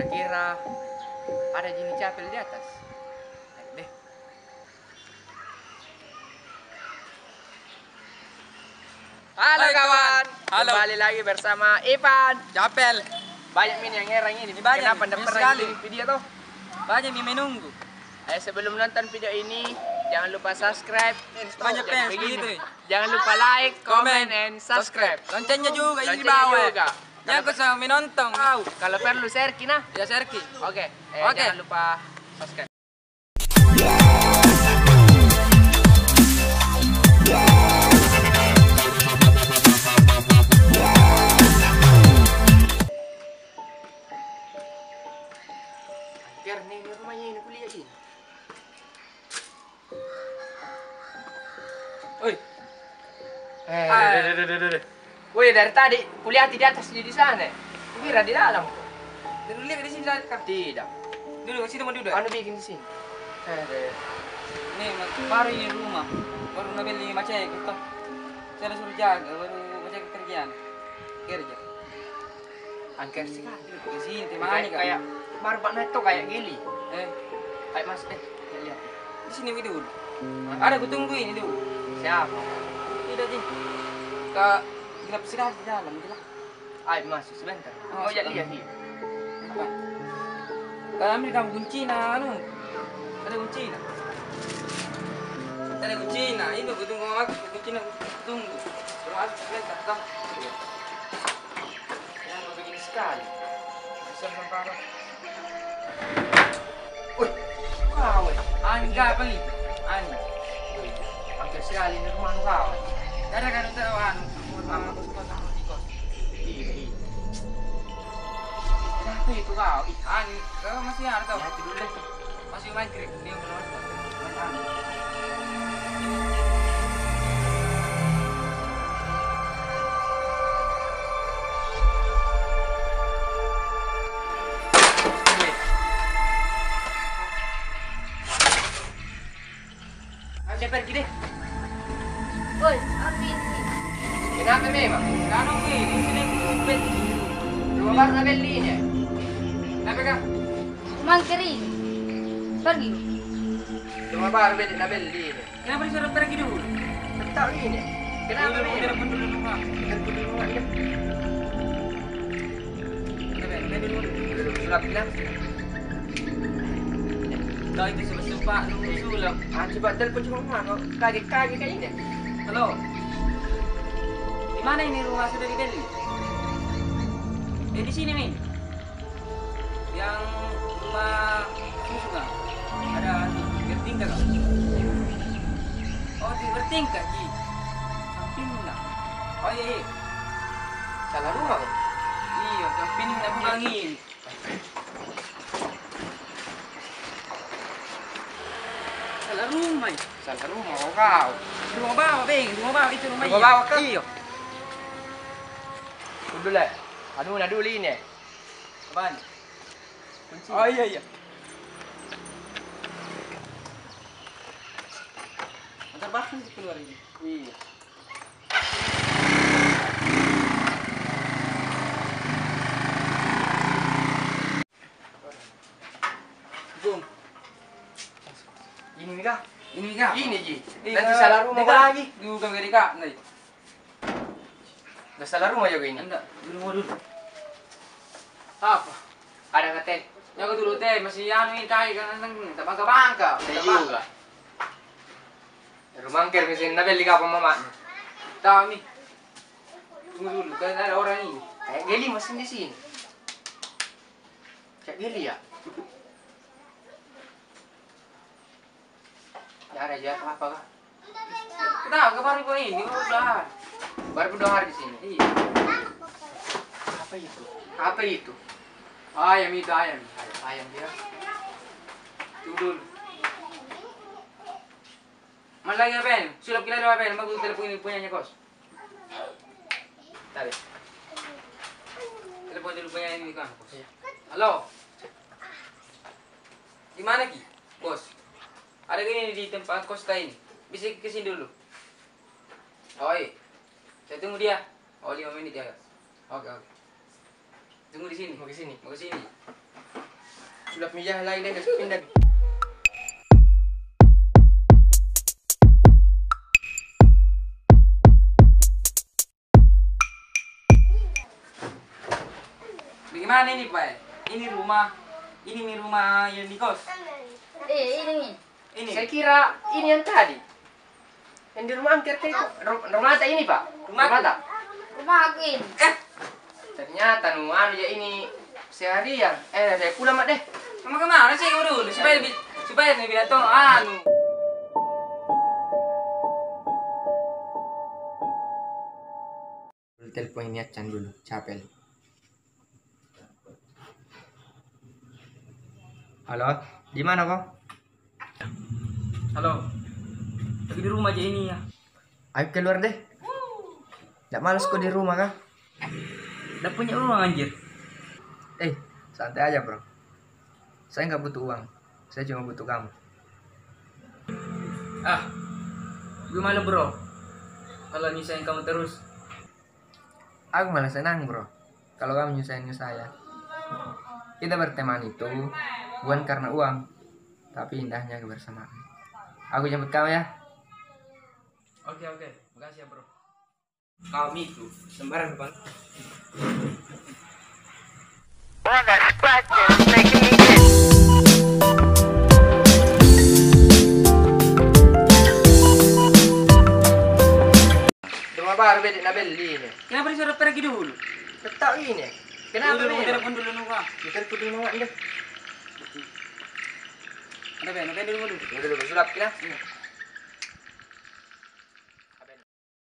kira-kira ada jenis capel di atas. Ayo deh. Halo Hai, kawan, halo. kembali lagi bersama Ivan. Capel. Banyak min yang ngerang ini. Banyak, Kenapa banyak ndak pernah sekali. ini video tuh? Banyak yang menunggu. Ayo sebelum nonton video ini, jangan lupa subscribe. Banyak Jadi fans begini. gitu. Jangan lupa like, comment, and subscribe. Loncengnya juga ini di Loncengnya bawah. juga. Jangan kau sama menonton. Tahu. Kalau perlu share kina. Ya Serki. Oke, Oke. jangan lupa subscribe. Anjir, nih rumahnya ini kuliah ini. Oi. Woi, dari tadi kuliah di atas di sana. Kira di dalam. Dulu lihat di sini kan. Tidak. Dulu ke sini mau duduk. Anu bikin di sini. Nih, baru ini rumah. Baru ngambil lima cek itu. Saya suruh jaga, baru menjaga kerjaan. Kerja. Angker sekali. Di sini Kayak, temani kan. kayak baru Pak Neto kayak gili. Kayak Mas lihat. Di sini dulu. Ada aku tunggu ini dulu. Siapa? Tidak sih. Kak gelap sekali di dalam, gelap. Ayo masuk sebentar. Oh, Oh, ya sebentar. lihat ini. Apa? Kau ambil kamu kunci nah, anu. Ada kunci nah. Ada kunci nah, ini aku tunggu mama, kunci nah, tunggu. Suruh masuk sebentar, toh. Yang mau begini sekali. Bisa sampai. Wih, kau. Ani enggak apa nih? Ani. Angker sekali ini rumah kau. Ada kan untuk anu, mama kos sama di kos. Iya. Kenapa itu kau? Ih, Ani, kau masih ada tau? hati dulu deh. Masih maghrib, dia belum Ani. Saya pergi deh. Woi, amin. Kenapa memang? Kan oke, di sini kumpet. Rumah baru nabel ini. Kenapa kak? Mangkeri. Pergi. Rumah baru nabel ini. Kenapa disuruh pergi dulu? Tahu ini. Kenapa Dulu, memang? telepon dulu rumah. Telepon dulu rumahnya. Kenapa dulu? Sudah bilang. Kau itu sebab nunggu sulap. Coba telepon cuma mana? Kaget-kaget kayak ini. Halo. Di mana ini rumah sudah dibeli? Di sini nih. Yang rumah susu kan? Ada bertingkat kan? Oh, di bertingkat Ji. Samping lah. Oh iya, iya. Salah rumah kan? Iya, samping lah bukan ini. Salah rumah. Ya. Salah rumah kau. Rumah bawah, Beng. Rumah bawah itu rumah Rumah bawah kan? Iya. Dulu lah. Anu nak dulu ini. Apaan? Kunci. Oh iya, iya. Antar bahkan keluar ini. Iya. Bum. Ini kah? Ini kak. Ini Ji. Nanti salah rumah kau lagi. Bukan dari kak, nih. Udah salah rumah juga ini. Anda dulu dulu. Apa? Ada ngetek. Jaga dulu teh, masih anu ini kaki kan tak bangka-bangka. Saya juga. Rumah angker mesin nabel di kapal mama. Tahu nih. Tunggu dulu, kan ada orang ini. Kayak geli mesin di sini. Kayak geli ya? Ya ada aja apa kah? Tahu ke baru ini, udah. Baru 2 hari di sini. Iya. Apa itu? Apa itu? Ayam itu ayam. Ayam dia. Tunggu dulu. Mana lagi apa ini? Sulap kita ada apa ini? Bagus telepon ini punyanya kos. Tadi. Telepon dulu punya ini kan. Iya. Halo. Di mana Ki? Bos. Ada gini di tempat kos ini. Bisa ke sini dulu. Oh iya. Saya tunggu dia. Oh 5 menit ya. Oke. Tunggu di sini. Mau ke sini. Mau ke sini. sudah pindah lagi deh, pindah. Bagaimana ini Pak? Ini rumah yang di kos. Ini. Ini. Saya kira ini yang tadi. Yang di rumah angker itu. Rumah tak ini, Pak? Rumah tak? Rumah aku ini. Ternyata nuan ya ini seharian. Saya pulang mak deh. Kamu kemana sih kamu dulu? Supaya lebih datang anu. Telepon ini Acan dulu, capek. Halo, di mana kau? Halo. Lagi di rumah aja ini ya. Ayo keluar deh. Tidak malas kau di rumah kah? Udah punya uang anjir. Santai aja bro. Saya nggak butuh uang. Saya cuma butuh kamu. Gimana bro? Kalau nyusahin kamu terus. Aku malah senang bro. Kalau kamu nyusahin saya. Kita berteman itu bukan karena uang, tapi indahnya kebersamaan. Aku jemput kamu ya. Oke. Makasih ya bro. Kamu itu sembarang depan. Rumah baru bedek na beli ini. Kenapa disuruh pergi dulu? Tetap ini. Kenapa Dulu, ini? telepon dulu nunggu. Kita putih nama ini. Ada dulu. Udah sulap kita.